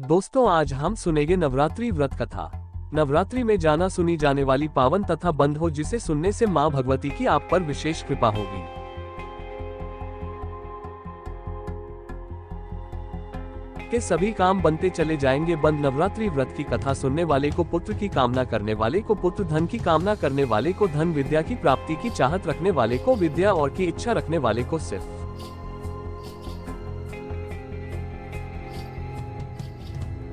दोस्तों, आज हम सुनेंगे नवरात्रि व्रत कथा। नवरात्रि में जाना सुनी जाने वाली पावन तथा बंद हो, जिसे सुनने से मां भगवती की आप पर विशेष कृपा होगी। के सभी काम बनते चले जाएंगे बंद। नवरात्रि व्रत की कथा सुनने वाले को पुत्र की कामना करने वाले को पुत्र, धन की कामना करने वाले को धन, विद्या की प्राप्ति की चाहत रखने वाले को विद्या और की इच्छा रखने वाले को सिर्फ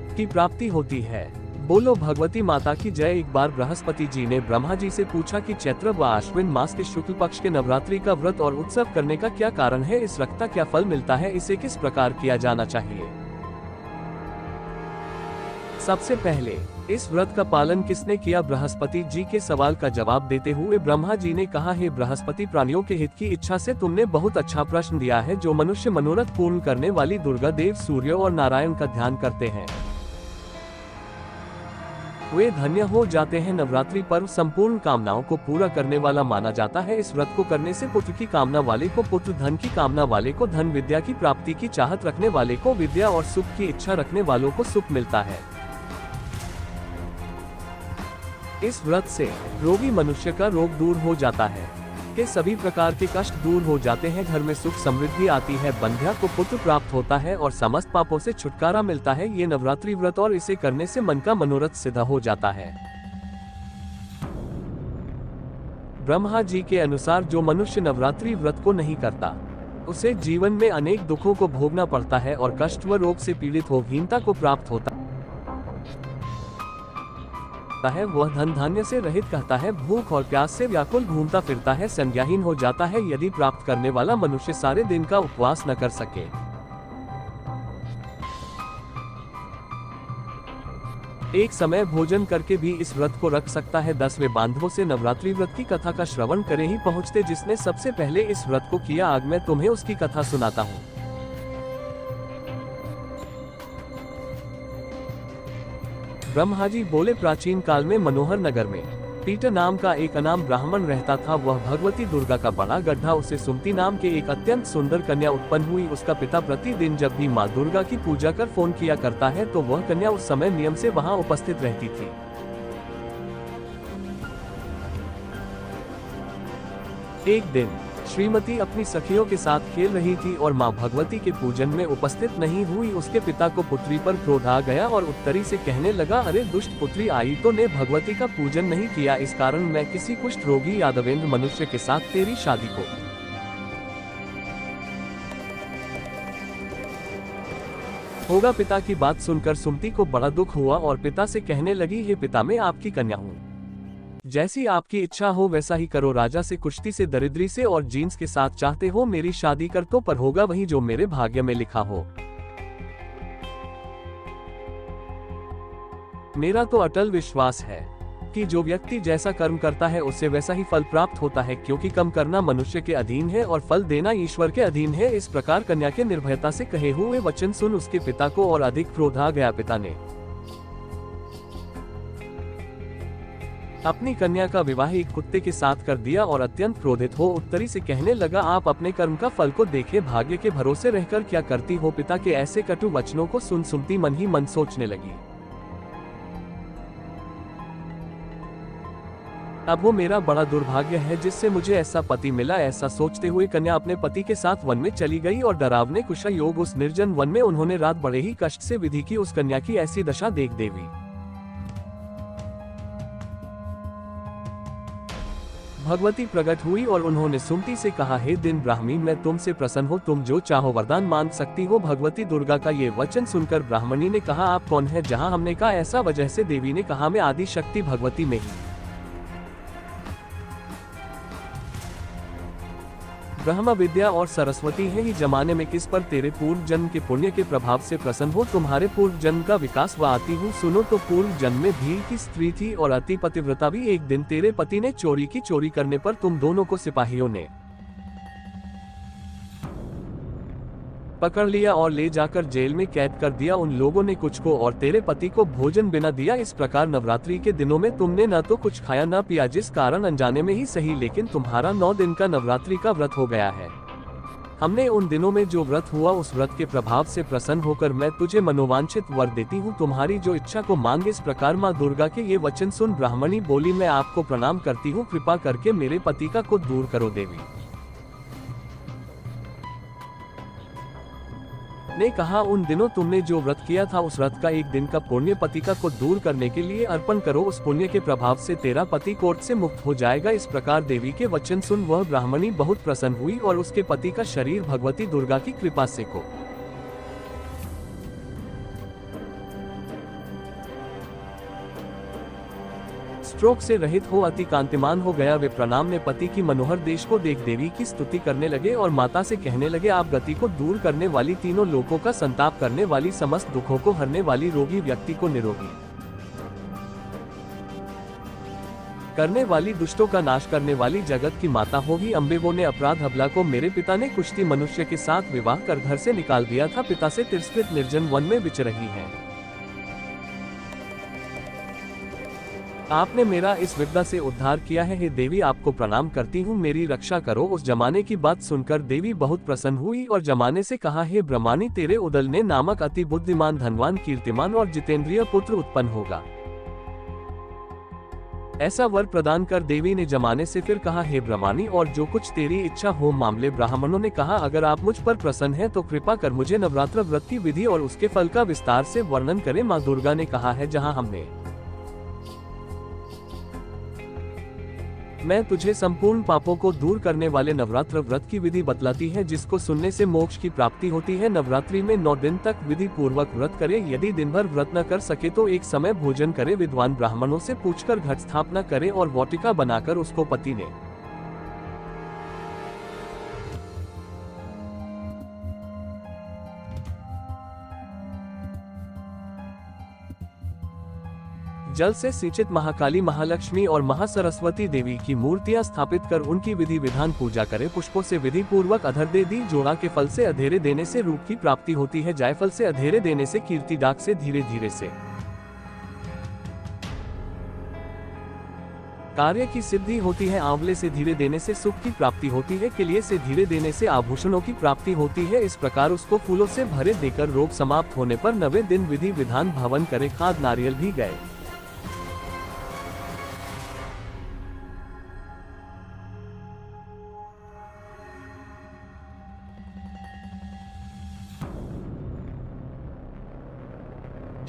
की प्राप्ति होती है। बोलो भगवती माता की जय। एक बार बृहस्पति जी ने ब्रह्मा जी से पूछा कि चैत्र व आश्विन मास के शुक्ल पक्ष के नवरात्रि का व्रत और उत्सव करने का क्या कारण है, इस व्रत का क्या फल मिलता है, इसे किस प्रकार किया जाना चाहिए। सबसे पहले इस व्रत का पालन किसने किया। बृहस्पति जी के सवाल का जवाब देते हुए ब्रह्मा जी ने कहा, हे बृहस्पति, प्राणियों के हित की इच्छा से तुमने बहुत अच्छा प्रश्न दिया है। जो मनुष्य मनोरथ पूर्ण करने वाली दुर्गा देव, सूर्य और नारायण का ध्यान करते हैं, वे धन्य हो जाते हैं। नवरात्रि पर्व संपूर्ण कामनाओं को पूरा करने वाला माना जाता है। इस व्रत को करने से पुत्र की कामना वाले को पुत्र, धन की कामना वाले को धन, विद्या की प्राप्ति की चाहत रखने वाले को विद्या और सुख की इच्छा रखने वालों को सुख मिलता है। इस व्रत से रोगी मनुष्य का रोग दूर हो जाता है, के सभी प्रकार के कष्ट दूर हो जाते हैं, घर में सुख समृद्धि आती है, बंध्या को पुत्र प्राप्त होता है और समस्त पापों से छुटकारा मिलता है। ये नवरात्रि व्रत और इसे करने से मन का मनोरथ सिद्ध हो जाता है। ब्रह्मा जी के अनुसार जो मनुष्य नवरात्रि व्रत को नहीं करता, उसे जीवन में अनेक दुखों को भोगना पड़ता है और कष्ट व रोग से पीड़ित हो हीनता को प्राप्त होता है। वह धन धान्य से रहित कहता है, भूख और प्यास से व्याकुल घूमता फिरता है, संज्ञाहीन हो जाता है यदि प्राप्त करने वाला मनुष्य सारे दिन का उपवास न कर सके। एक समय भोजन करके भी इस व्रत को रख सकता है। 10वें बांधवों से नवरात्रि व्रत की कथा का श्रवण करे ही पहुँचते। जिसने सबसे पहले इस व्रत को किया, आज मैं तुम्हें उसकी कथा सुनाता हूँ। ब्रह्मा जी बोले, प्राचीन काल में मनोहर नगर में पीटर नाम का एक अनाम ब्राह्मण रहता था। वह भगवती दुर्गा का बड़ा गड्ढा, उसे सुमति नाम के एक अत्यंत सुंदर कन्या उत्पन्न हुई। उसका पिता प्रतिदिन जब भी माँ दुर्गा की पूजा कर फोन किया करता है तो वह कन्या उस समय नियम से वहां उपस्थित रहती थी। एक दिन श्रीमती अपनी सखियों के साथ खेल रही थी और मां भगवती के पूजन में उपस्थित नहीं हुई। उसके पिता को पुत्री पर क्रोध आ गया और उत्तरी से कहने लगा, अरे दुष्ट पुत्री, आई तो ने भगवती का पूजन नहीं किया, इस कारण मैं किसी कुष्ठ रोगी यादवेंद्र मनुष्य के साथ तेरी शादी को होगा। पिता की बात सुनकर सुमति को बड़ा दुख हुआ और पिता से कहने लगी, हे पिता, मैं आपकी कन्या हूँ, जैसी आपकी इच्छा हो वैसा ही करो। राजा से, कुश्ती से, दरिद्री से और जीन्स के साथ चाहते हो मेरी शादी कर तो, पर होगा वही जो मेरे भाग्य में लिखा हो। मेरा तो अटल विश्वास है कि जो व्यक्ति जैसा कर्म करता है उसे वैसा ही फल प्राप्त होता है, क्योंकि कर्म करना मनुष्य के अधीन है और फल देना ईश्वर के अधीन है। इस प्रकार कन्या के निर्भयता से कहे हुए वचन सुन उसके पिता को और अधिक क्रोध आ गया। पिता ने अपनी कन्या का विवाह एक कुत्ते के साथ कर दिया और अत्यंत क्रोधित हो उत्तरी से कहने लगा, आप अपने कर्म का फल को देखे, भाग्य के भरोसे रहकर क्या करती हो। पिता के ऐसे कटु वचनों को सुन सुमति मन ही मन सोचने लगी, अब वो मेरा बड़ा दुर्भाग्य है जिससे मुझे ऐसा पति मिला। ऐसा सोचते हुए कन्या अपने पति के साथ वन में चली गई और डरावने कुशा योग उस निर्जन वन में उन्होंने रात बड़े ही कष्ट से विधि की। उस कन्या की ऐसी दशा देख देवी भगवती प्रकट हुई और उन्होंने सुमति से कहा, हे दिन ब्राह्मणी, मैं तुमसे प्रसन्न हो, तुम जो चाहो वरदान मांग सकती हो। भगवती दुर्गा का ये वचन सुनकर ब्राह्मणी ने कहा, आप कौन है। जहां हमने कहा ऐसा वजह से देवी ने कहा, मैं आदि शक्ति भगवती में ही। ब्रह्म विद्या और सरस्वती है ही जमाने में, किस पर तेरे पूर्व जन्म के पुण्य के प्रभाव से प्रसन्न हो। तुम्हारे पूर्व जन्म का विकास व आती हूँ सुनो। तो पूर्व जन्म में भील की स्त्री थी और अति पतिव्रता भी। एक दिन तेरे पति ने चोरी की, चोरी करने पर तुम दोनों को सिपाहियों ने पकड़ लिया और ले जाकर जेल में कैद कर दिया। उन लोगों ने कुछ को और तेरे पति को भोजन बिना दिया। इस प्रकार नवरात्रि के दिनों में तुमने न तो कुछ खाया न पिया, जिस कारण अनजाने में ही सही लेकिन तुम्हारा 9 दिन का नवरात्रि का व्रत हो गया है। हमने उन दिनों में जो व्रत हुआ उस व्रत के प्रभाव से प्रसन्न होकर मैं तुझे मनोवांछित वर देती हूँ, तुम्हारी जो इच्छा को मांग। इस प्रकार माँ दुर्गा के ये वचन सुन ब्राह्मणी बोली, मैं आपको प्रणाम करती हूँ, कृपा करके मेरे पति का को दूर करो। देवी ने कहा, उन दिनों तुमने जो व्रत किया था उस व्रत का एक दिन का पुण्य पतिका को दूर करने के लिए अर्पण करो, उस पुण्य के प्रभाव से तेरा पति कोर्ट से मुक्त हो जाएगा। इस प्रकार देवी के वचन सुन वह ब्राह्मणी बहुत प्रसन्न हुई और उसके पति का शरीर भगवती दुर्गा की कृपा से को स्ट्रोक से रहित हो अति कांतिमान हो गया। वे प्रणाम में पति की मनोहर देश को देख देवी की स्तुति करने लगे और माता से कहने लगे, आप गति को दूर करने वाली, तीनों लोकों का संताप करने वाली, समस्त दुखों को हरने वाली, रोगी व्यक्ति को निरोगी करने वाली, दुष्टों का नाश करने वाली जगत की माता होगी अम्बे। वो ने अपराध अबला को मेरे पिता ने कुश्ती मनुष्य के साथ विवाह कर घर से निकाल दिया था, पिता से तिरस्कृत निर्जन वन में विचर रही है। आपने मेरा इस विपदा से उद्धार किया है, हे देवी आपको प्रणाम करती हूँ, मेरी रक्षा करो। उस जमाने की बात सुनकर देवी बहुत प्रसन्न हुई और जमाने से कहा, हे ब्रह्मानी, तेरे उदलने नामक अति बुद्धिमान, धनवान, कीर्तिमान और जितेंद्रिय पुत्र उत्पन्न होगा। ऐसा वर प्रदान कर देवी ने जमाने से फिर कहा, हे ब्रह्मानी, और जो कुछ तेरी इच्छा हो मामले। ब्राह्मणों ने कहा, अगर आप मुझ पर प्रसन्न हैं तो कृपा कर मुझे नवरात्र व्रत की विधि और उसके फल का विस्तार से वर्णन करें। माँ दुर्गा ने कहा है, जहाँ हमने मैं तुझे संपूर्ण पापों को दूर करने वाले नवरात्र व्रत की विधि बतलाती है, जिसको सुनने से मोक्ष की प्राप्ति होती है। नवरात्रि में 9 दिन तक विधि पूर्वक व्रत करे। यदि दिन भर व्रत न कर सके तो एक समय भोजन करे। विद्वान ब्राह्मणों से पूछकर घट स्थापना करे और वाटिका बनाकर उसको पति ने जल से सिंचित महाकाली, महालक्ष्मी और महासरस्वती देवी की मूर्तियां स्थापित कर उनकी विधि विधान पूजा करे। पुष्पों से विधि पूर्वक अधर दे दी। जोड़ा के फल से अधेरे देने से रूप की प्राप्ति होती है। जायफल से अधेरे देने से कीर्ति, डाक से धीरे धीरे से कार्य की सिद्धि होती है। आंवले से धीरे देने से सुख की प्राप्ति होती है। किलिए से धीरे देने से आभूषणों की प्राप्ति होती है। इस प्रकार उसको फूलों से भरे देकर रोग समाप्त होने पर 90 दिन विधि विधान भवन करे। खाद नारियल भी गए।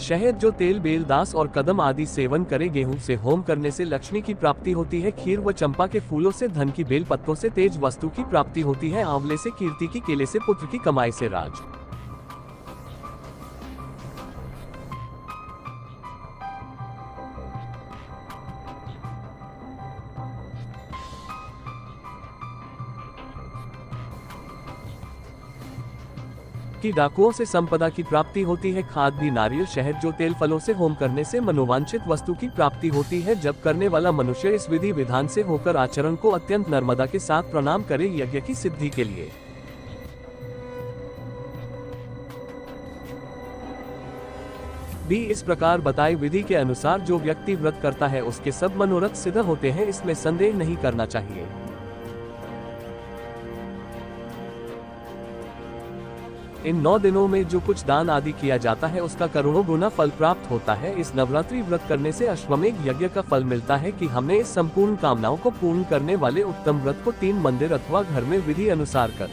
शहद, जो तेल, बेल, दास और कदम आदि सेवन करे। गेहूं से होम करने से लक्ष्मी की प्राप्ति होती है। खीर व चंपा के फूलों से धन की, बेल पत्तों से तेज वस्तु की प्राप्ति होती है। आंवले से कीर्ति की, केले से पुत्र की कमाई से राज। की डाकुओं से संपदा की प्राप्ति होती है। खाद भी नारियल, शहद, जो तेल, फलों से होम करने से मनोवांछित वस्तु की प्राप्ति होती है। जब करने वाला मनुष्य इस विधि विधान से होकर आचरण को अत्यंत नर्मदा के साथ प्रणाम करे यज्ञ की सिद्धि के लिए। भी इस प्रकार बताई विधि के अनुसार जो व्यक्ति व्रत करता है उसके सब मनोरथ सिद्ध होते हैं, इसमें संदेह नहीं करना चाहिए। इन 9 दिनों में जो कुछ दान आदि किया जाता है उसका करोड़ों गुना फल प्राप्त होता है। इस नवरात्रि व्रत करने से अश्वमेघ यज्ञ का फल मिलता है कि हमने इस संपूर्ण कामनाओं को पूर्ण करने वाले उत्तम व्रत को 3 मंदिर अथवा घर में विधि अनुसार कर।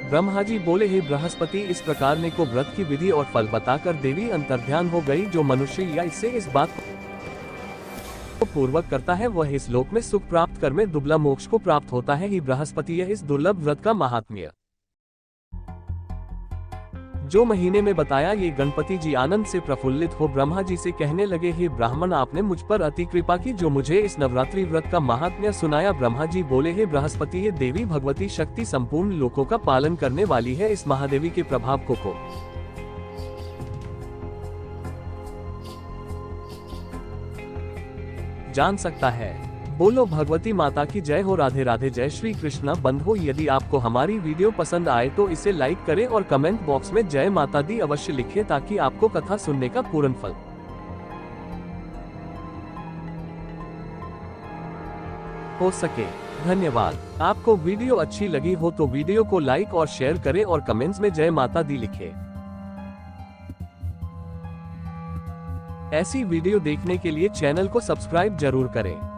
ब्रह्मा जी बोले, हे बृहस्पति, इस प्रकार ने को व्रत की विधि और फल बताकर देवी अंतर्ध्यान हो गई। जो मनुष्य या इससे इस बात को पूर्वक करता है वह इस लोक में सुख प्राप्त कर में दुबला मोक्ष को प्राप्त होता है। ही बृहस्पति, यह इस दुर्लभ व्रत का महात्म्य जो महीने में बताया। ये गणपति जी आनंद से प्रफुल्लित हो ब्रह्मा जी से कहने लगे, हे ब्राह्मण, आपने मुझ पर अति कृपा की जो मुझे इस नवरात्रि व्रत का महात्म्य सुनाया। ब्रह्मा जी बोले, हे बृहस्पति, ये देवी भगवती शक्ति संपूर्ण लोकों का पालन करने वाली है। इस महादेवी के प्रभाव को जान सकता है। बोलो भगवती माता की जय हो। राधे राधे। जय श्री कृष्ण। बंधुओं, यदि आपको हमारी वीडियो पसंद आए तो इसे लाइक करें और कमेंट बॉक्स में जय माता दी अवश्य लिखें ताकि आपको कथा सुनने का पूर्ण फल हो सके। धन्यवाद। आपको वीडियो अच्छी लगी हो तो वीडियो को लाइक और शेयर करें और कमेंट्स में जय माता दी लिखें। ऐसी वीडियो देखने के लिए चैनल को सब्सक्राइब जरूर करें।